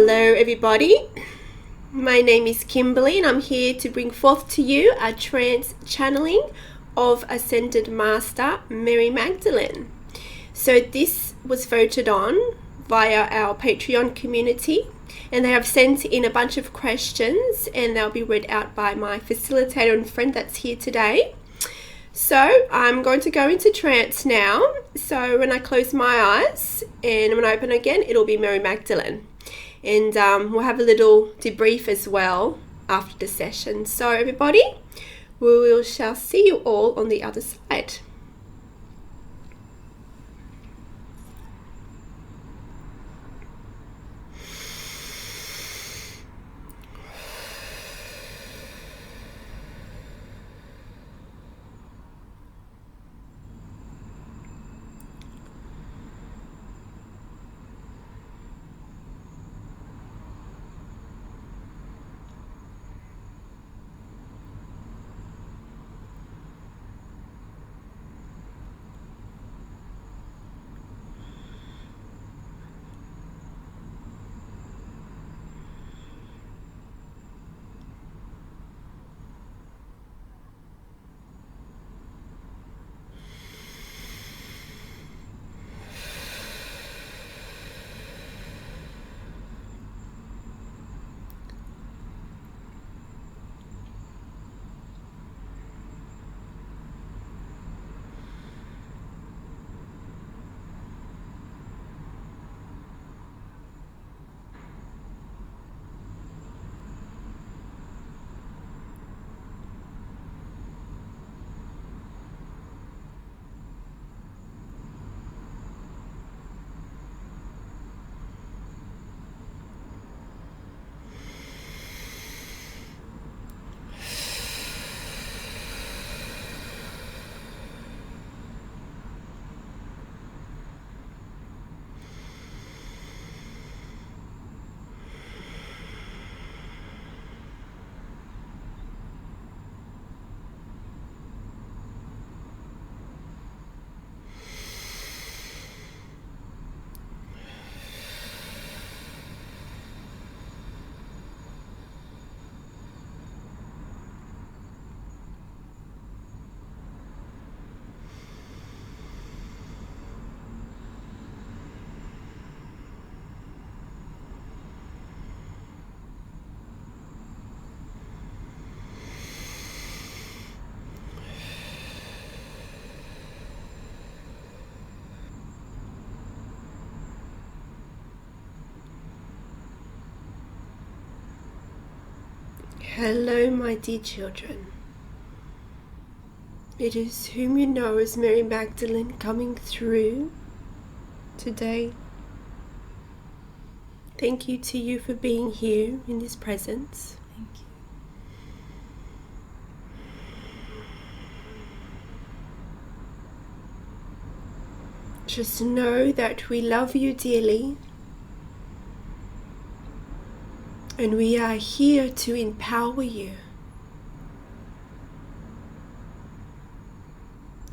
Hello everybody, my name is Kimberley and I'm here to bring forth to you a trance channeling of Ascended Master Mary Magdalene. So this was voted on via our Patreon community and they have sent in a bunch of questions and they'll be read out by my facilitator and friend that's here today. So I'm going to go into trance now. So when I close my eyes and when I open again, it'll be Mary Magdalene. And we'll have a little debrief as well after the session. So everybody, we shall see you all on the other side. Hello, my dear children. It is whom you know as Mary Magdalene coming through today. Thank you to you for being here in this presence. Thank you. Just know that we love you dearly. And we are here to empower you.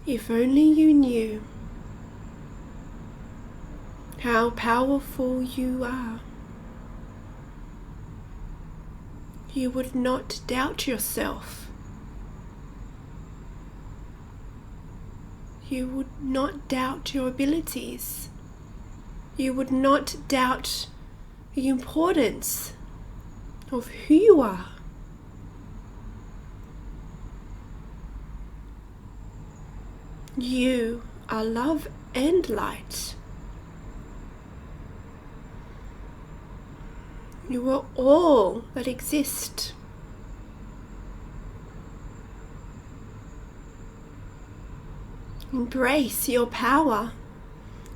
If only you knew how powerful you are, you would not doubt yourself. You would not doubt your abilities. You would not doubt the importance of who you are. You are love and light. You are all that exist. Embrace your power.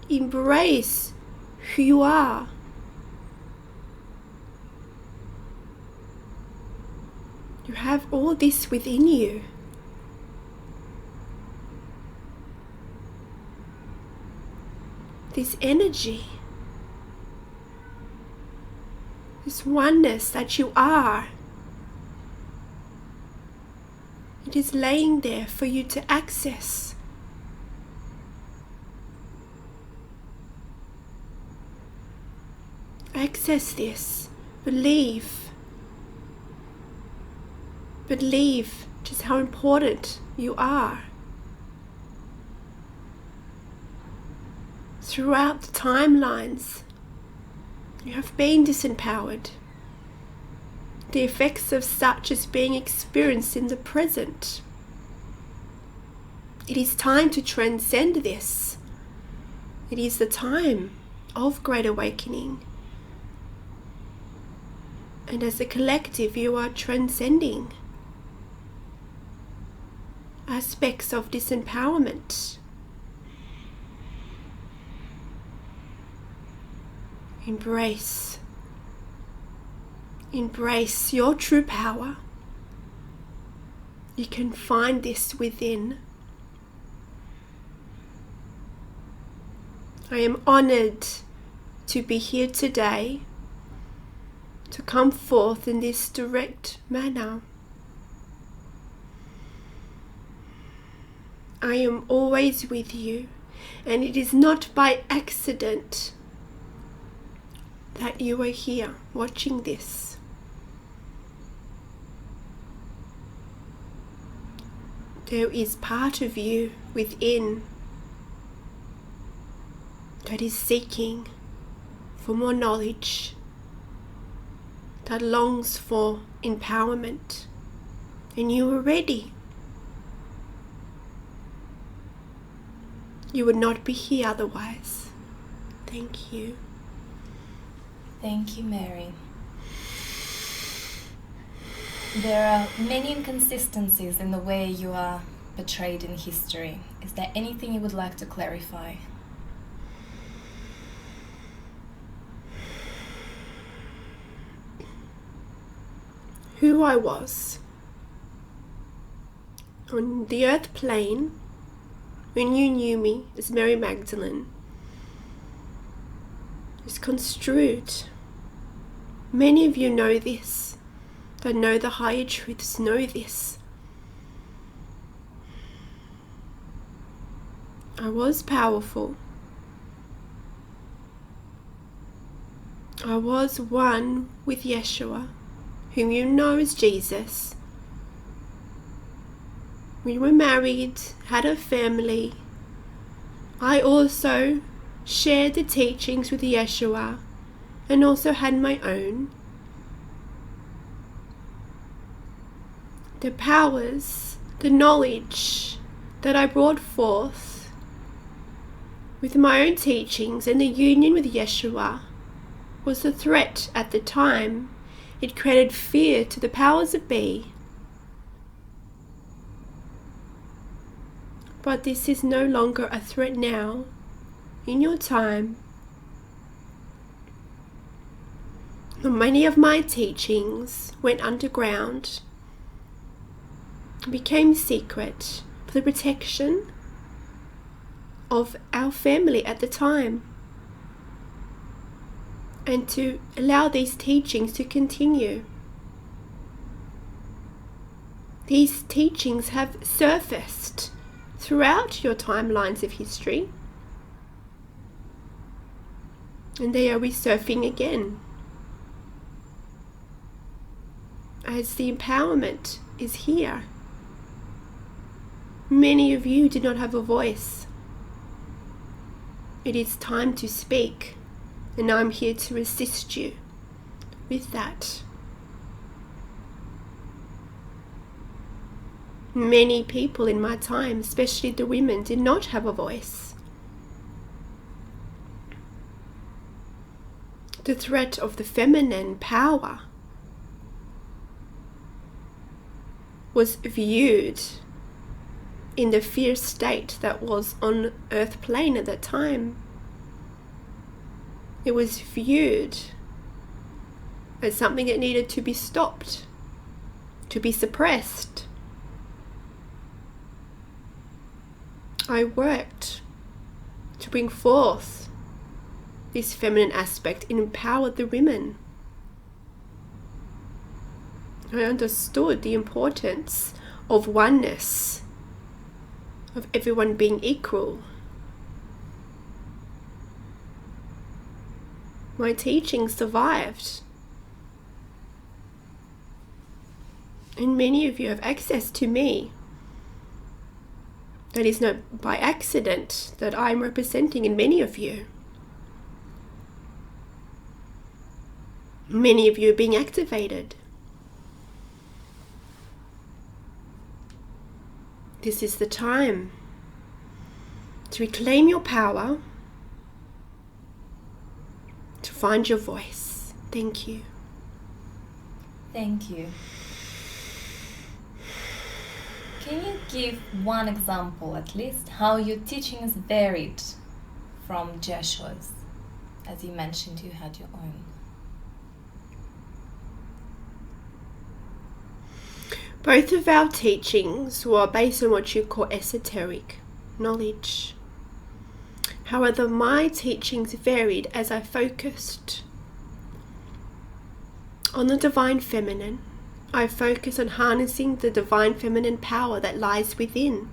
Embrace who you are. You have all this within you. This energy, this oneness that you are. It is laying there for you to access. Access this. Believe just how important you are. Throughout the timelines, you have been disempowered. The effects of such is being experienced in the present. It is time to transcend this. It is the time of great awakening. And as a collective, you are transcending aspects of disempowerment. Embrace your true power. You can find this within. I am honored to be here today, to come forth in this direct manner. I am always with you, and it is not by accident that you are here watching this. There is part of you within that is seeking for more knowledge, that longs for empowerment, and you are ready. You would not be here otherwise. Thank you. Thank you, Mary. There are many inconsistencies in the way you are portrayed in history. Is there anything you would like to clarify? Who I was on the earth plane when you knew me as Mary Magdalene is construed. Many of you know this, that know the higher truths know this. I was powerful. I was one with Yeshua, whom you know as Jesus. We were married, had a family. I also shared the teachings with Yeshua and also had my own. The powers, the knowledge that I brought forth with my own teachings and the union with Yeshua was a threat at the time. It created fear to the powers that be. But this is no longer a threat now. In your time, many of my teachings went underground, became secret for the protection of our family at the time, and to allow these teachings to continue. These teachings have surfaced throughout your timelines of history, and they are resurfing again as the empowerment is here. Many of you did not have a voice. It is time to speak, and I'm here to assist you with that. Many people in my time, especially the women, did not have a voice. The threat of the feminine power was viewed in the fierce state that was on earth plane at that time. It was viewed as something that needed to be stopped, to be suppressed. I worked to bring forth this feminine aspect and empowered the women. I understood the importance of oneness, of everyone being equal. My teaching survived And many of you have access to me. That is not by accident that I'm representing in many of you. Many of you are being activated. This is the time to reclaim your power, to find your voice. Thank you. Thank you. Can you give one example, at least, how your teachings varied from Jeshua's? As you mentioned, you had your own. Both of our teachings were based on what you call esoteric knowledge. However, my teachings varied as I focused on the divine feminine. I focus on harnessing the divine feminine power that lies within.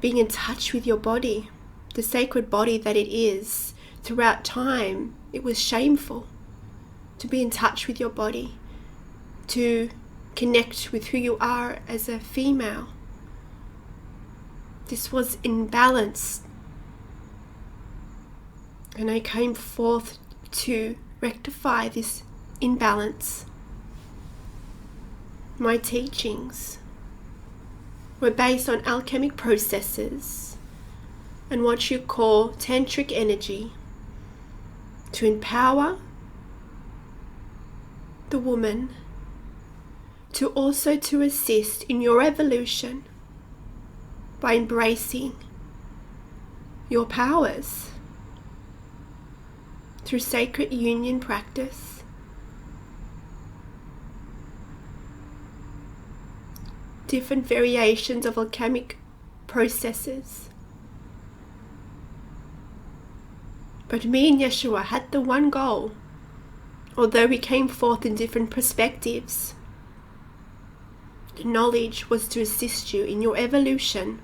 Being in touch with your body, the sacred body that it is. Throughout time, it was shameful to be in touch with your body, to connect with who you are as a female. This was imbalanced. And I came forth to rectify this imbalance. My teachings were based on alchemic processes and what you call tantric energy to empower the woman, to also to assist in your evolution by embracing your powers through sacred union practice. Different variations of alchemic processes. But me and Yeshua had the one goal, although we came forth in different perspectives. The knowledge was to assist you in your evolution.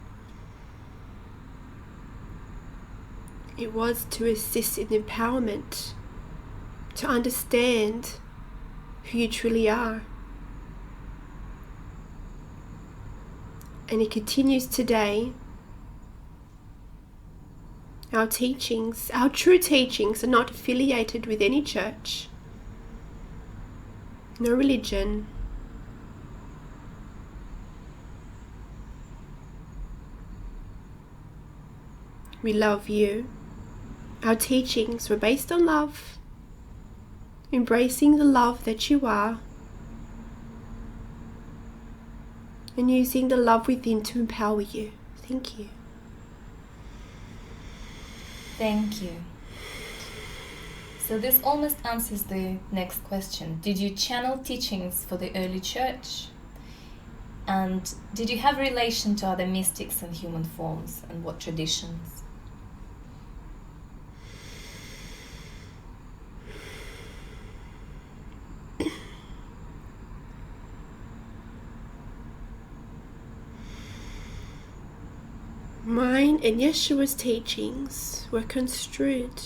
It was to assist in empowerment, to understand who you truly are. And it continues today. Our teachings, our true teachings, are not affiliated with any church, no religion. We love you. Our teachings were based on love, embracing the love that you are, and using the love within to empower you. Thank you. Thank you. So this almost answers the next question. Did you channel teachings for the early church? And did you have relation to other mystics and human forms, and what traditions? Mine and Yeshua's teachings were construed.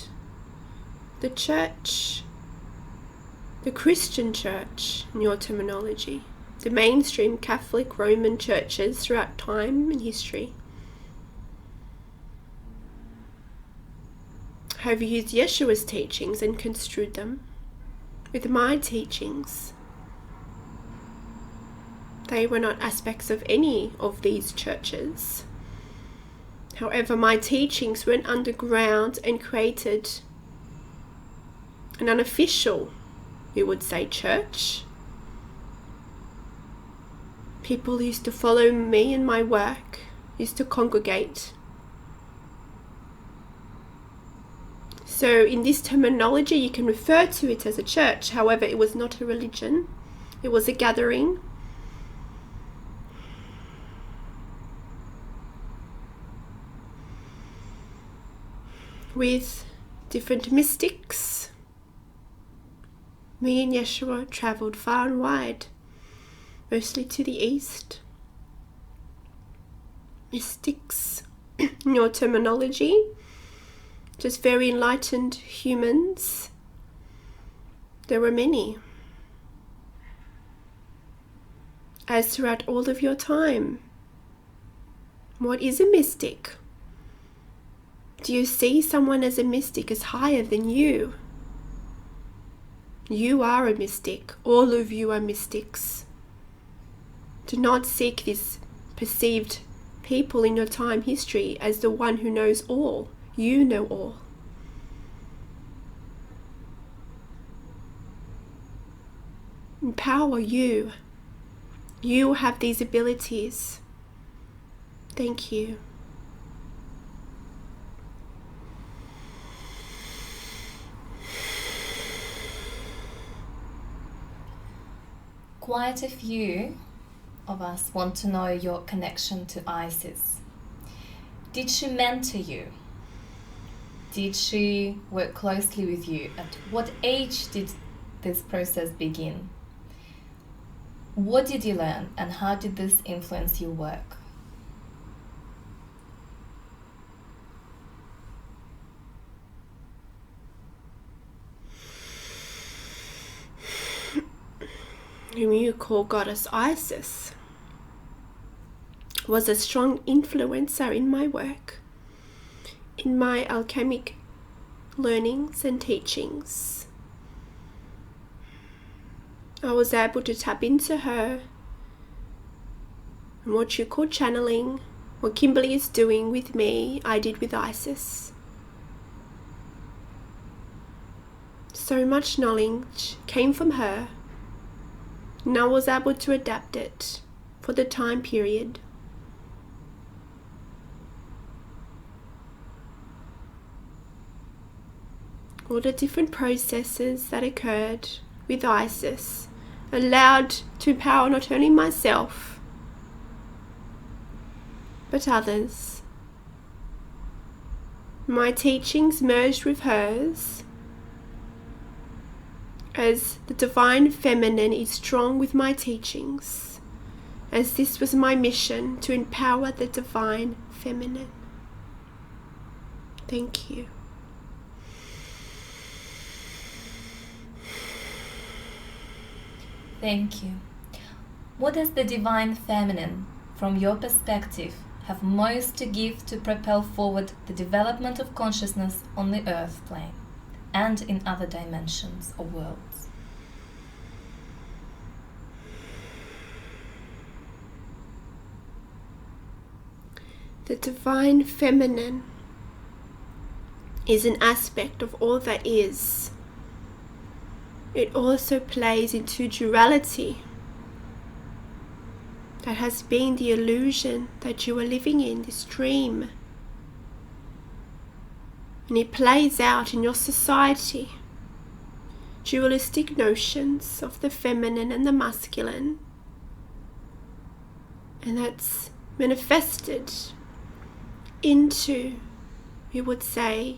The church, the Christian church, in your terminology, the mainstream Catholic Roman churches throughout time and history have used Yeshua's teachings and construed them. With my teachings, they were not aspects of any of these churches. However, my teachings went underground and created an unofficial, we would say, church. People used to follow me and my work, used to congregate. So in this terminology, you can refer to it as a church. However, it was not a religion. It was a gathering. With different mystics. Me and Yeshua travelled far and wide, mostly to the east. Mystics, in your terminology, just very enlightened humans. There were many. as throughout all of your time. What is a mystic? Do you see someone as a mystic as higher than you? You are a mystic. All of you are mystics. Do not seek this perceived people in your time history as the one who knows all. You know all. Empower you. You have these abilities. Thank you. Quite a few of us want to know your connection to Isis. Did she mentor you? Did she work closely with you? At what age did this process begin? What did you learn, and how did this influence your work? Whom you call Goddess Isis, was a strong influencer in my work, in my alchemic learnings and teachings. I was able to tap into her and what you call channeling, what Kimberley is doing with me, I did with Isis. So much knowledge came from her, and I was able to adapt it for the time period. All the different processes that occurred with Isis allowed to empower not only myself but others. My teachings merged with hers as the divine feminine is strong with my teachings, as this was my mission, to empower the divine feminine. Thank you. Thank you. What does the divine feminine, from your perspective, have most to give to propel forward the development of consciousness on the earth plane and in other dimensions or worlds? The divine feminine is an aspect of all that is. It also plays into duality. That has been the illusion that you are living in, this dream. And it plays out in your society. Dualistic notions of the feminine and the masculine. And that's manifested into, we would say,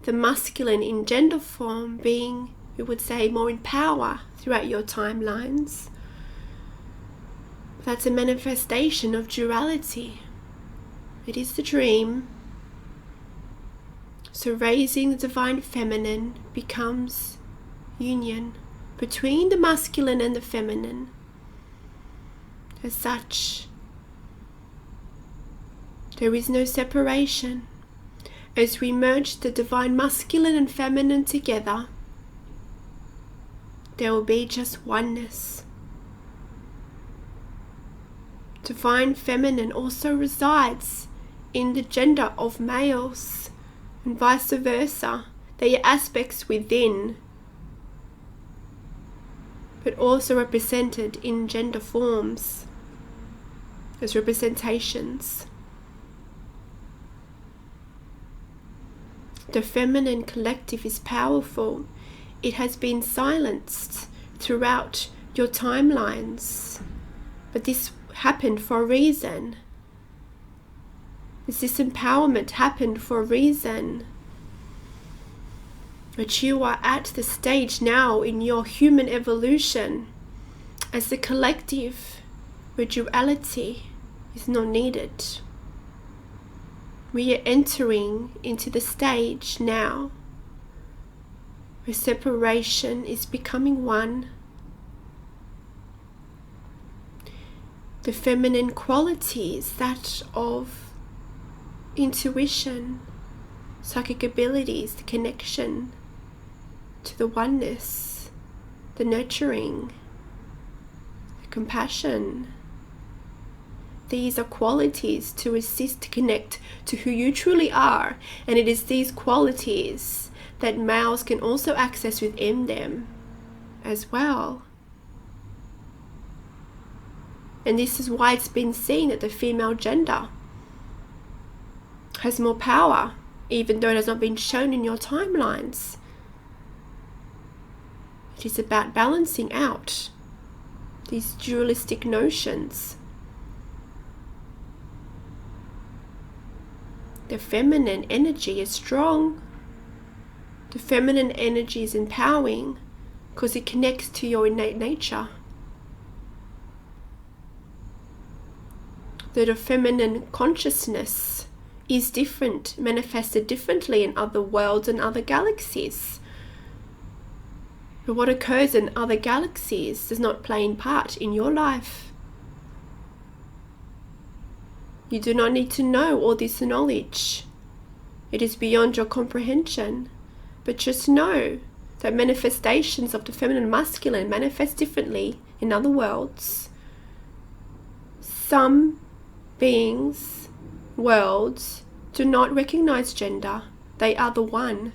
the masculine in gender form being, we would say, more in power throughout your timelines. That's a manifestation of duality. It is the dream. So raising the divine feminine becomes union between the masculine and the feminine. As such, there is no separation. As we merge the divine masculine and feminine together, there will be just oneness. Divine feminine also resides in the gender of males, and vice versa. They are aspects within, but also represented in gender forms as representations. The feminine collective is powerful. It has been silenced throughout your timelines, but this happened for a reason. This empowerment happened for a reason. But you are at the stage now in your human evolution as the collective where duality is not needed. We are entering into the stage now where separation is becoming one. The feminine qualities, that of intuition, psychic abilities, the connection to the oneness, the nurturing, the compassion. These are qualities to assist to connect to who you truly are, and it is these qualities that males can also access within them as well. And this is why it's been seen that the female gender has more power, even though it has not been shown in your timelines. It is about balancing out these dualistic notions. The feminine energy is strong. The feminine energy is empowering because it connects to your innate nature. That a feminine consciousness is different, manifested differently in other worlds and other galaxies. But what occurs in other galaxies does not play a part in your life. You do not need to know all this knowledge. It is beyond your comprehension. But just know that manifestations of the feminine and masculine manifest differently in other worlds. Some beings, worlds, do not recognize gender. They are the one.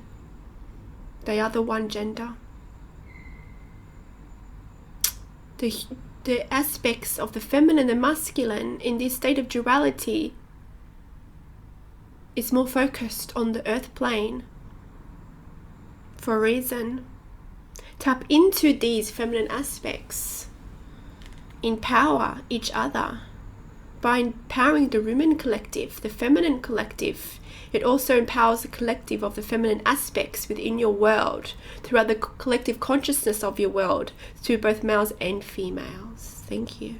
They are the one gender. The aspects of the feminine and masculine in this state of duality is more focused on the earth plane for a reason. Tap into these feminine aspects. Empower each other. By empowering the women collective, the feminine collective, it also empowers the collective of the feminine aspects within your world, throughout the collective consciousness of your world, through both males and females. Thank you.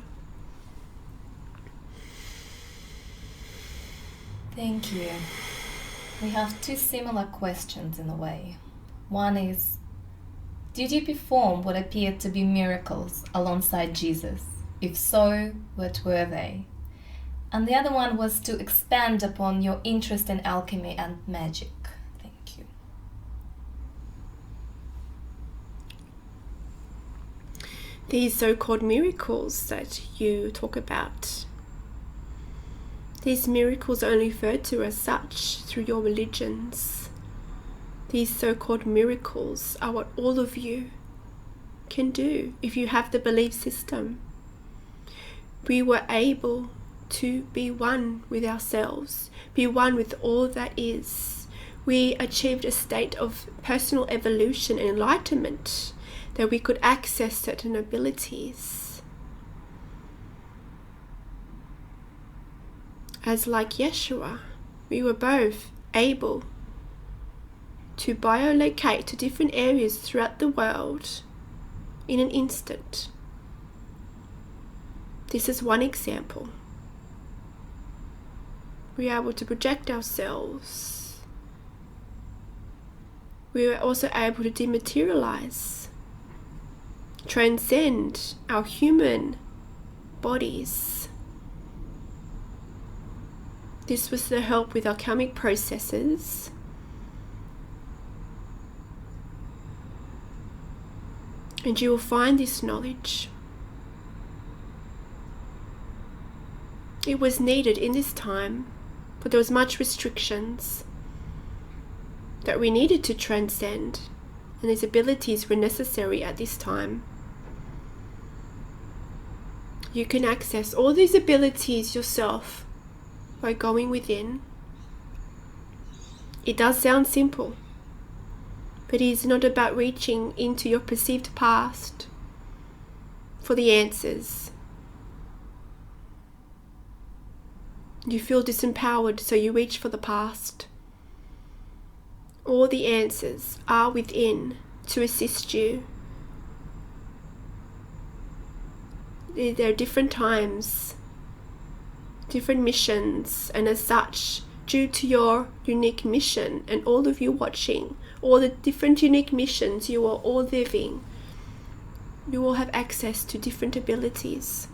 Thank you. We have two similar questions in a way. One is, did you perform what appeared to be miracles alongside Jesus? If so, what were they? And the other one was to expand upon your interest in alchemy and magic. Thank you. These so-called miracles that you talk about, these miracles are only referred to as such through your religions. These so-called miracles are what all of you can do if you have the belief system. We were able to be one with ourselves, be one with all that is. We achieved a state of personal evolution and enlightenment that we could access certain abilities. As like Yeshua, we were both able to biolocate to different areas throughout the world in an instant. This is one example. We are able to project ourselves. We were also able to dematerialize, transcend our human bodies. This was the help with alchemic processes. And you will find this knowledge. It was needed in this time, but there was much restrictions that we needed to transcend, and these abilities were necessary at this time. You can access all these abilities yourself by going within. It does sound simple, but it is not about reaching into your perceived past for the answers. You feel disempowered, so you reach for the past. All the answers are within to assist you. There are different times, different missions, and as such, due to your unique mission and all of you watching, all the different unique missions you are all living, you will have access to different abilities.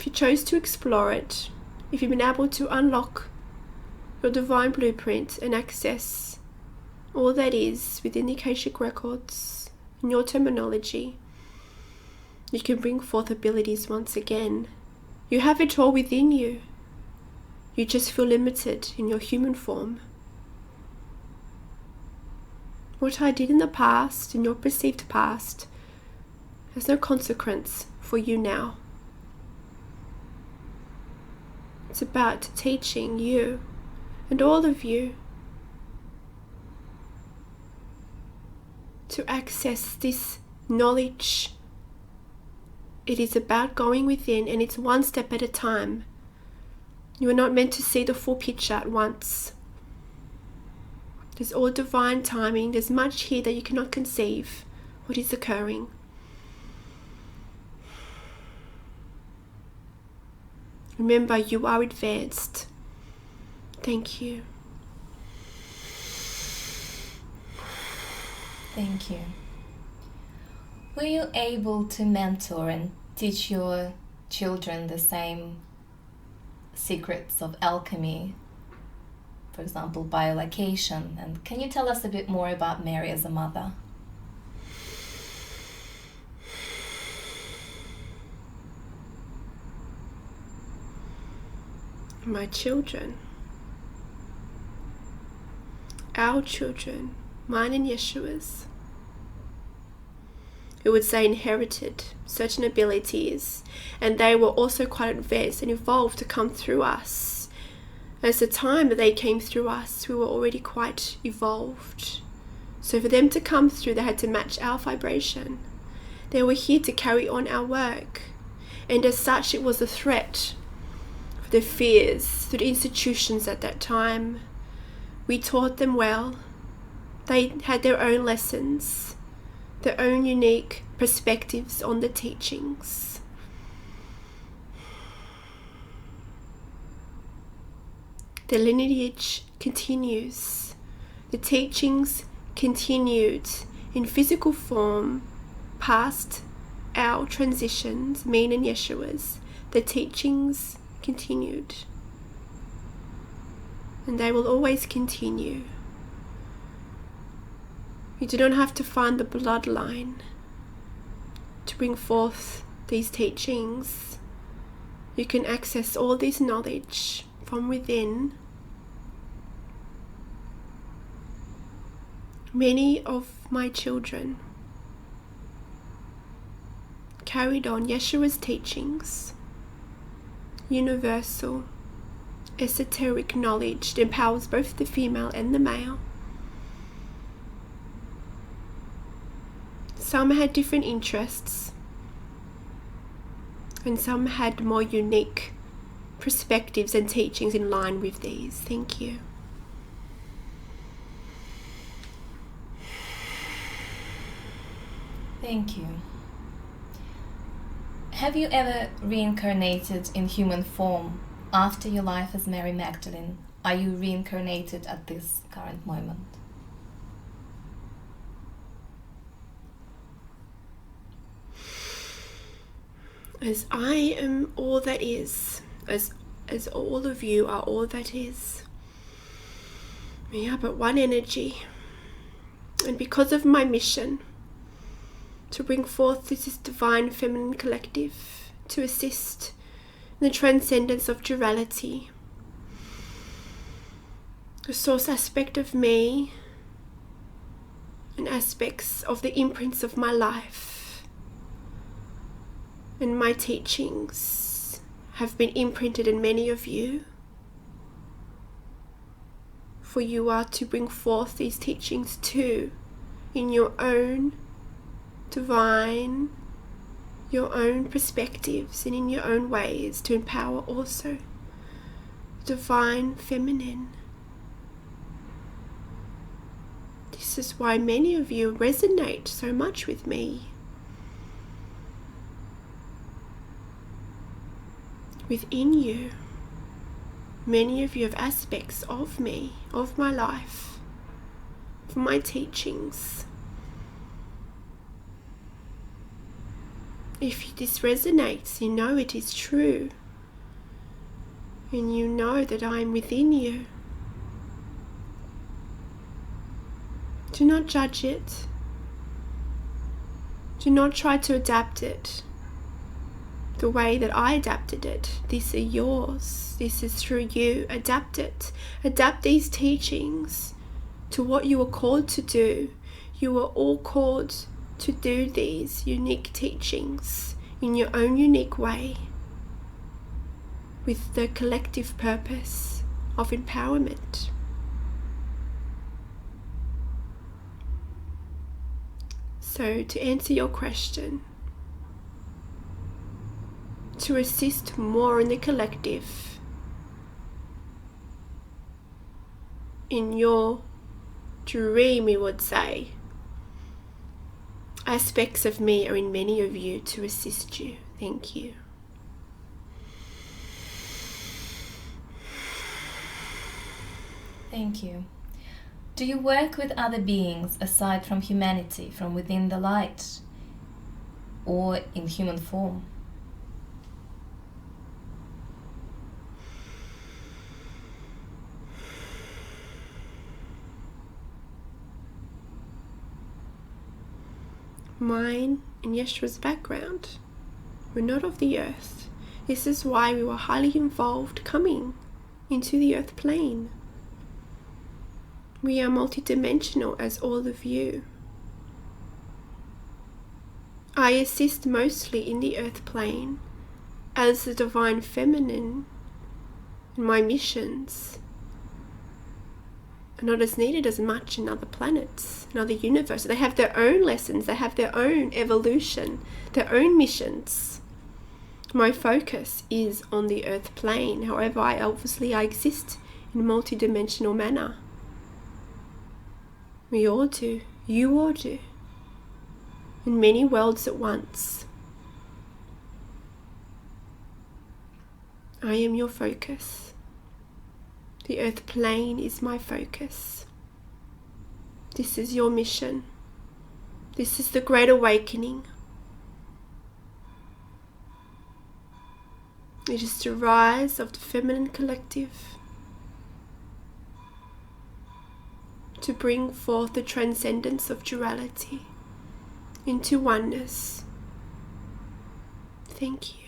if you chose to explore it, if you've been able to unlock your divine blueprint and access all that is within the Akashic records, in your terminology, you can bring forth abilities once again. You have it all within you. You just feel limited in your human form. What I did in the past, in your perceived past, has no consequence for you now. It's about teaching you and all of you to access this knowledge. It is about going within, and it's one step at a time. You are not meant to see the full picture at once. There's all divine timing. There's much here that you cannot conceive what is occurring. Remember, you are advanced. Thank you. Thank you. Were you able to mentor and teach your children the same secrets of alchemy? For example, biolocation. And can you tell us a bit more about Mary as a mother? My children, our children, mine and Yeshua's, who would say inherited certain abilities, and they were also quite advanced and evolved to come through us. As the time that they came through us, we were already quite evolved. So for them to come through, they had to match our vibration. They were here to carry on our work. And as such, it was a threat for the fears, for the institutions at that time. We taught them well. They had their own lessons, their own unique perspectives on the teachings. The lineage continues. The teachings continued in physical form past our transitions, mine and Yeshua's. The teachings continued. And they will always continue. You do not have to find the bloodline to bring forth these teachings. You can access all this knowledge from within. Many of my children carried on Yeshua's teachings, universal, esoteric knowledge that empowers both the female and the male. Some had different interests, and some had more unique perspectives and teachings in line with these. Thank you. Thank you. Have you ever reincarnated in human form after your life as Mary Magdalene? Are you reincarnated at this current moment? As I am all that is, as all of you are all that is, we are but one energy. And because of my mission to bring forth this divine feminine collective, to assist in the transcendence of duality, the source aspect of me and aspects of the imprints of my life and my teachings have been imprinted in many of you. For you are to bring forth these teachings too, in your own divine, your own perspectives, and in your own ways, to empower also divine feminine. This is why many of you resonate so much with me. Within you, many of you have aspects of me, of my life, of my teachings. If this resonates, you know it is true. And you know that I am within you. Do not judge it. Do not try to adapt it the way that I adapted it. These are yours. This is through you. Adapt it. Adapt these teachings to what you are called to do. You are all called to do these unique teachings in your own unique way, with the collective purpose of empowerment. So, to answer your question, to assist more in the collective, in your dream, we would say, aspects of me are in many of you to assist you. Thank you. Thank you. Do you work with other beings aside from humanity, from within the light, or in human form? Mine and Yeshua's background were not of the earth. This is why we were highly involved coming into the earth plane. We are multidimensional as all of you. I assist mostly in the earth plane as the divine feminine, and my missions are not as needed as much in other planets, in other universes. They have their own lessons, they have their own evolution, their own missions. My focus is on the earth plane. However, I exist in a multidimensional manner. We all do. You all do. In many worlds at once. I am your focus. The earth plane is my focus. This is your mission. This is the Great Awakening. It is the rise of the feminine collective to bring forth the transcendence of duality into oneness. Thank you.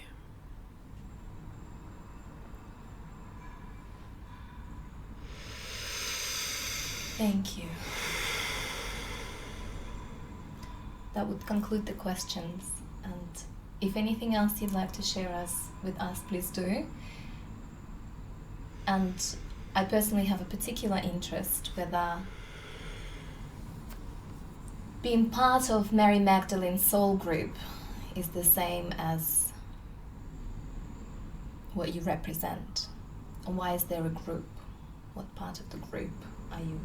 Thank you. That would conclude the questions, and if anything else you'd like to share with us, please do. And I personally have a particular interest whether being part of Mary Magdalene's soul group is the same as what you represent. And why is there a group? What part of the group are you?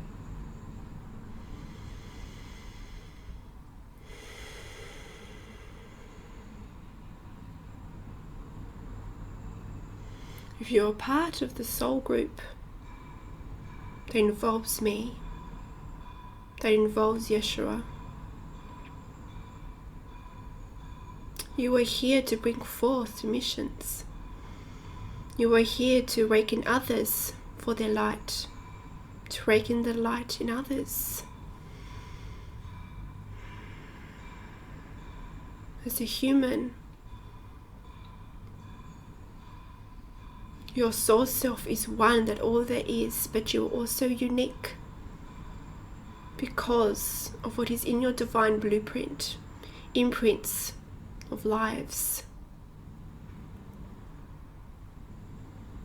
If you're part of the soul group that involves me, that involves Yeshua, you are here to bring forth missions. You are here to awaken others for their light, to awaken the light in others. As a human, your soul self is one that all there is, but you are also unique because of what is in your divine blueprint, imprints of lives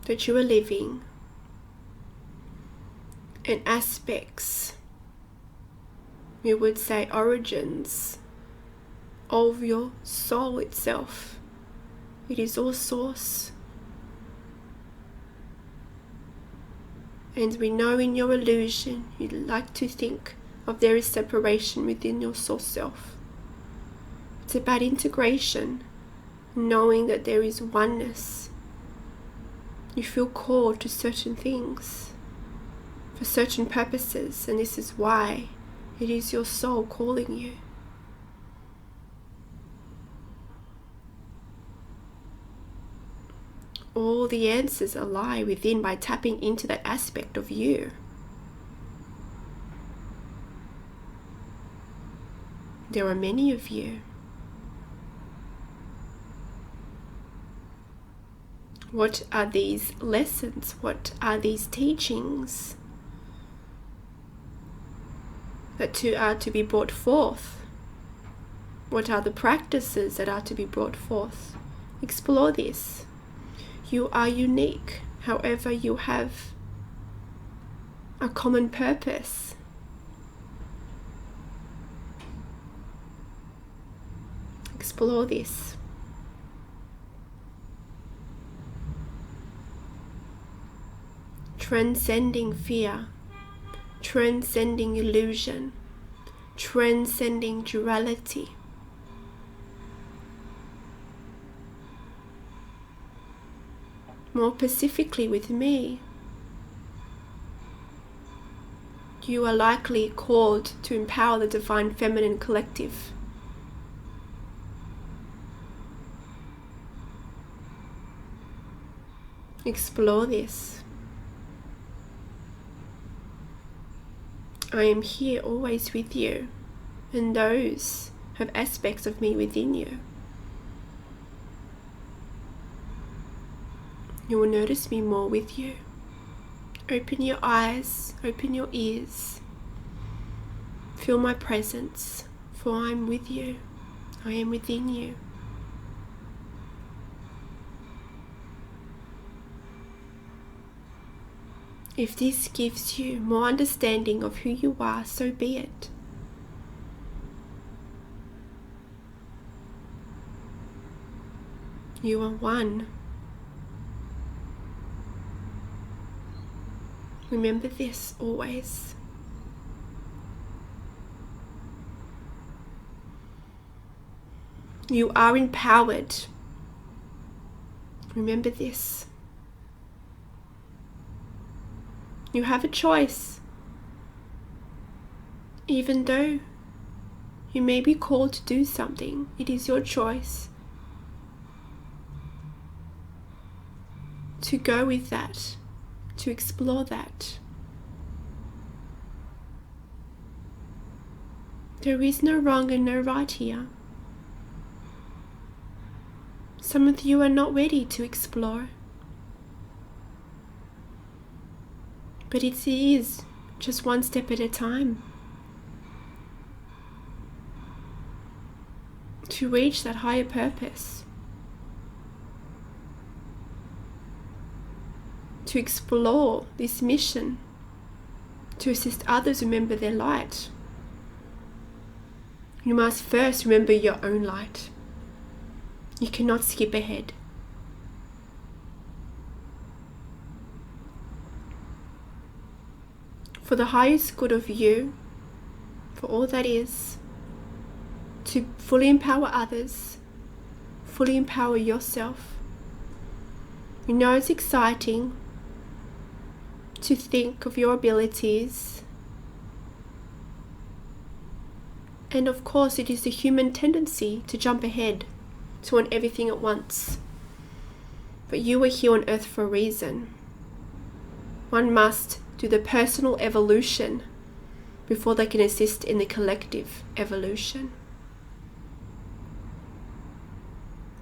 that you are living, and aspects, we would say origins of your soul itself. It is all source. And we know in your illusion, you like to think of there is separation within your soul self. It's about integration, knowing that there is oneness. You feel called to certain things, for certain purposes, and this is why it is your soul calling you. All the answers lie within by tapping into that aspect of you. There are many of you. What are these lessons? What are these teachings that are to be brought forth? What are the practices that are to be brought forth? Explore this. You are unique. However, you have a common purpose. Explore this. Transcending fear, transcending illusion, transcending duality. More specifically with me, you are likely called to empower the divine feminine collective. Explore this. I am here always with you, and those have aspects of me within you. You will notice me more with you. Open your eyes, open your ears. Feel my presence, for I am with you. I am within you. If this gives you more understanding of who you are, so be it. You are one. Remember this always. You are empowered. Remember this. You have a choice. Even though you may be called to do something, it is your choice to go with that, to explore that. There is no wrong and no right here. Some of you are not ready to explore. But it is just one step at a time to reach that higher purpose, to explore this mission, to assist others remember their light. You must first remember your own light. You cannot skip ahead. For the highest good of you, for all that is, to fully empower others, fully empower yourself. You know it's exciting to think of your abilities. And of course it is the human tendency to jump ahead, to want everything at once. But you are here on earth for a reason. One must do the personal evolution before they can assist in the collective evolution.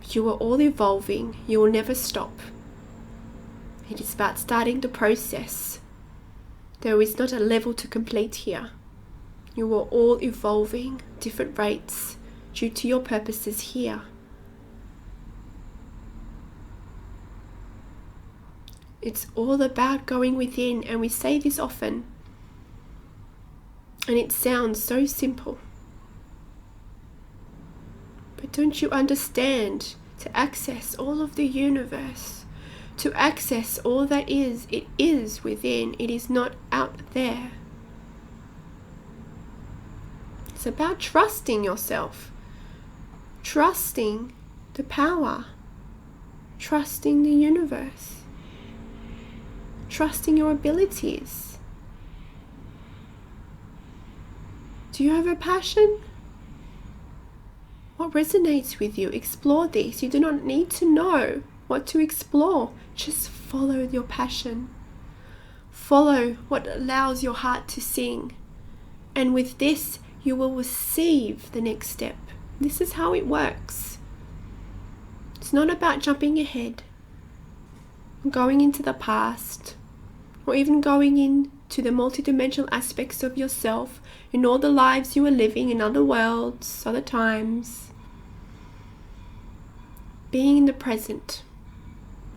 You are all evolving. You will never stop. It is about starting the process. There is not a level to complete here. You are all evolving different rates due to your purposes here. It's all about going within, and we say this often, and it sounds so simple. But don't you understand, to access all of the universe, to access all that is, it is within, it is not out there. It's about trusting yourself, trusting the power, trusting the universe, trusting your abilities. Do you have a passion? What resonates with you? Explore this. You do not need to know what to explore. Just follow your passion. Follow what allows your heart to sing. And with this, you will receive the next step. This is how it works. It's not about jumping ahead, going into the past, or even going into the multidimensional aspects of yourself in all the lives you are living in other worlds, other times. Being in the present.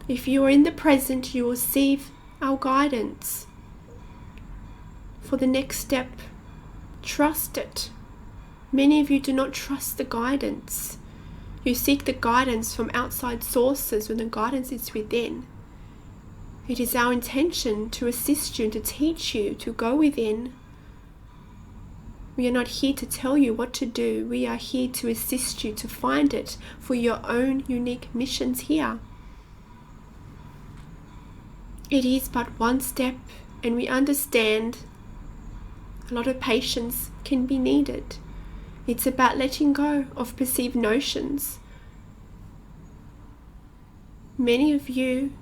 If you are in the present, you will receive our guidance for the next step. Trust it. Many of you do not trust the guidance. You seek the guidance from outside sources when the guidance is within. It is our intention to assist you and to teach you to go within. We are not here to tell you what to do. We are here to assist you to find it for your own unique missions here. It is but one step, and we understand a lot of patience can be needed. It's about letting go of perceived notions. Many of you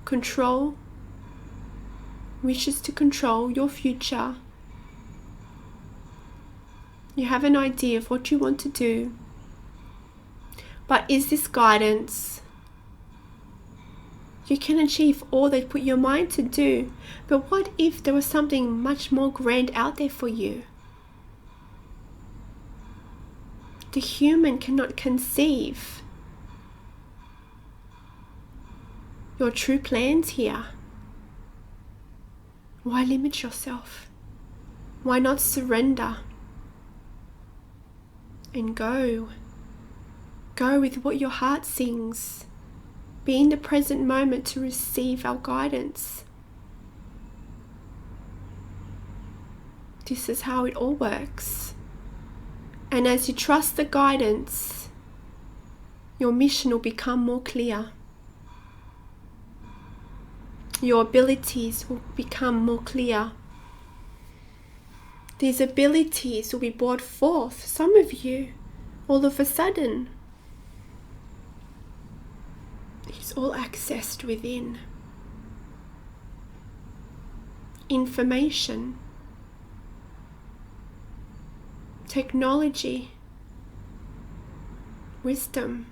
wishes to control your future. You have an idea of what you want to do. But is this guidance? You can achieve all that you put your mind to do. But what if there was something much more grand out there for you? The human cannot conceive your true plans here. Why limit yourself? Why not surrender? And go. Go with what your heart sings. Be in the present moment to receive our guidance. This is how it all works. And as you trust the guidance, your mission will become more clear. Your abilities will become more clear. These abilities will be brought forth. Some of you, all of a sudden, it's all accessed within. Information, technology, wisdom,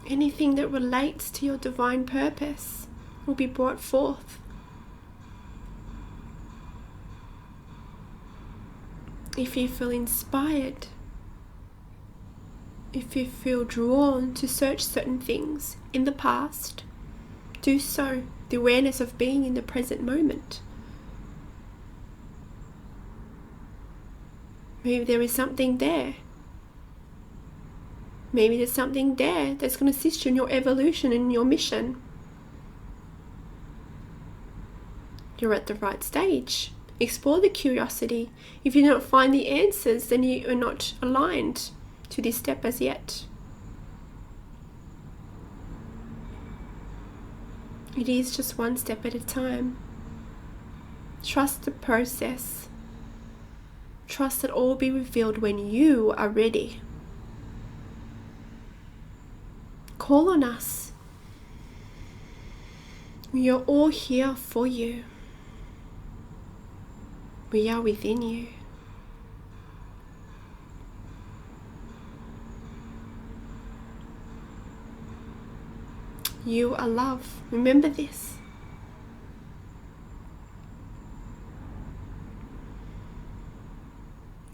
anything that relates to your divine purpose will be brought forth. If you feel inspired, if you feel drawn to search certain things in the past, do so. The awareness of being in the present moment. Maybe there is something there. Maybe there's something there that's going to assist you in your evolution and your mission. You're at the right stage. Explore the curiosity. If you don't find the answers, then you are not aligned to this step as yet. It is just one step at a time. Trust the process. Trust that all will be revealed when you are ready. Call on us. We are all here for you. We are within you. You are love. Remember this.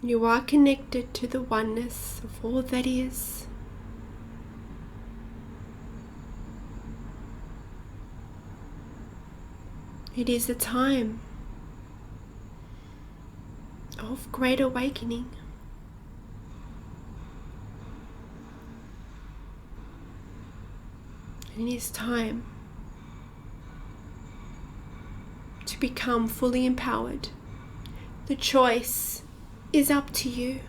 You are connected to the oneness of all that is. It is a time of great awakening. And it is time to become fully empowered. The choice is up to you.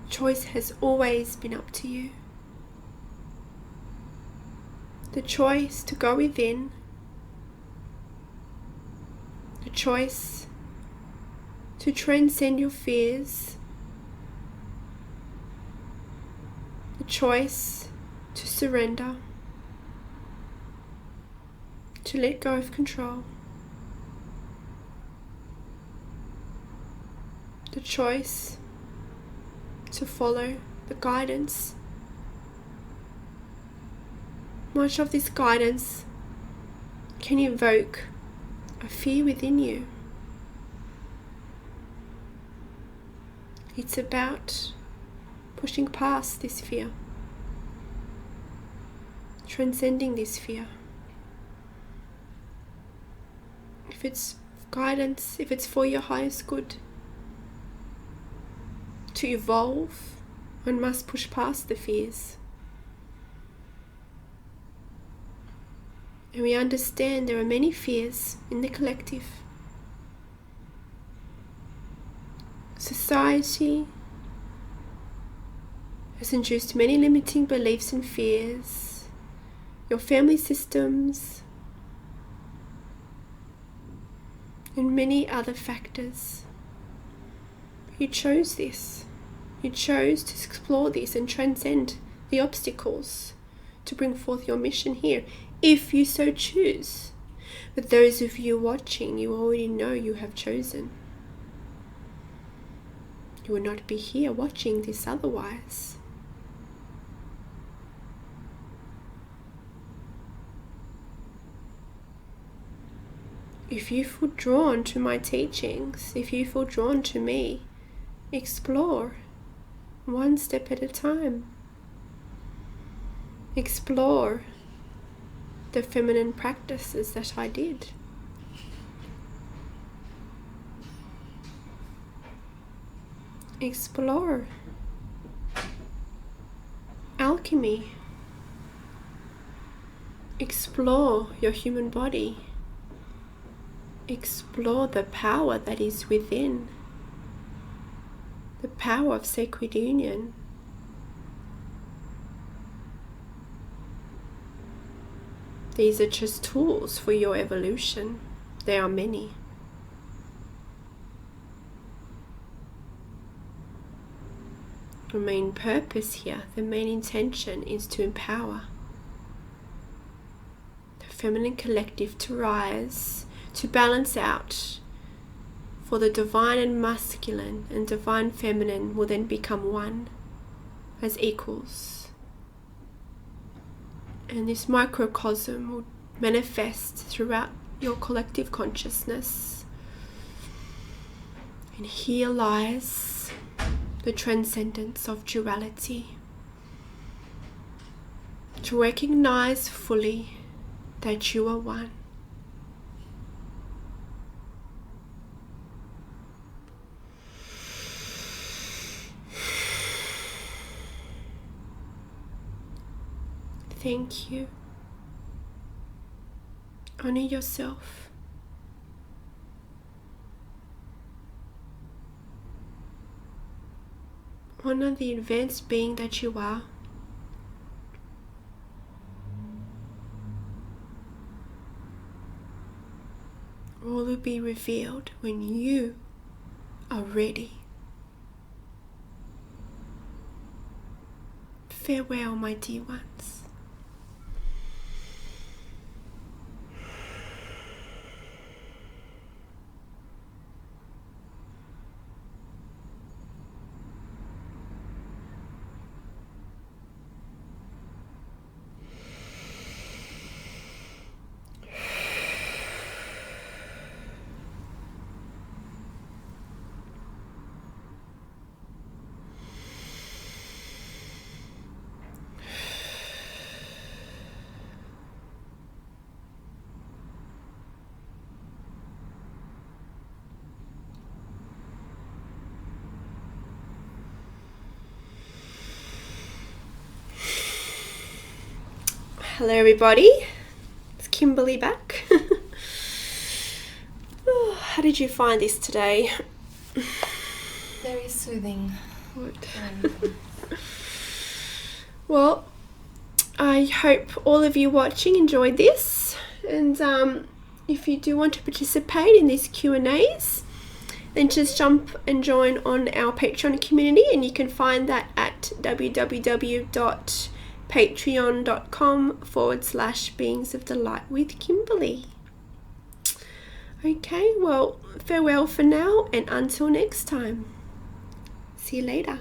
Choice has always been up to you. The choice to go within. The choice to transcend your fears. the choice to surrender, to let go of control, the choice to follow the guidance. Much of this guidance can evoke a fear within you. It's about pushing past this fear, transcending this fear. If it's guidance, if it's for your highest good, to evolve, one must push past the fears. And we understand there are many fears in the collective. Society has induced many limiting beliefs and fears. Your family systems and many other factors. You chose this. You chose to explore this and transcend the obstacles to bring forth your mission here, if you so choose. But those of you watching, you already know you have chosen. You would not be here watching this otherwise. If you feel drawn to my teachings, if you feel drawn to me, explore one step at a time. Explore the feminine practices that I did. Explore alchemy. Explore your human body. Explore the power that is within. The power of sacred union. These are just tools for your evolution. There are many. The main purpose here, the main intention is to empower the feminine collective to rise, to balance out, for the divine and masculine and divine feminine will then become one as equals. And this microcosm will manifest throughout your collective consciousness. And here lies the transcendence of duality. To recognize fully that you are one. Thank you. Honor yourself. Honor the advanced being that you are. All will be revealed when you are ready. Farewell, my dear ones. Hello everybody, it's Kimberley back. Oh, how did you find this today? Very soothing. Well, I hope all of you watching enjoyed this, and if you do want to participate in these Q&As, then just jump and join on our Patreon community, and you can find that at www.patreon.com/Beings of Delight with Kimberley. Okay, well, farewell for now, and until next time. See you later.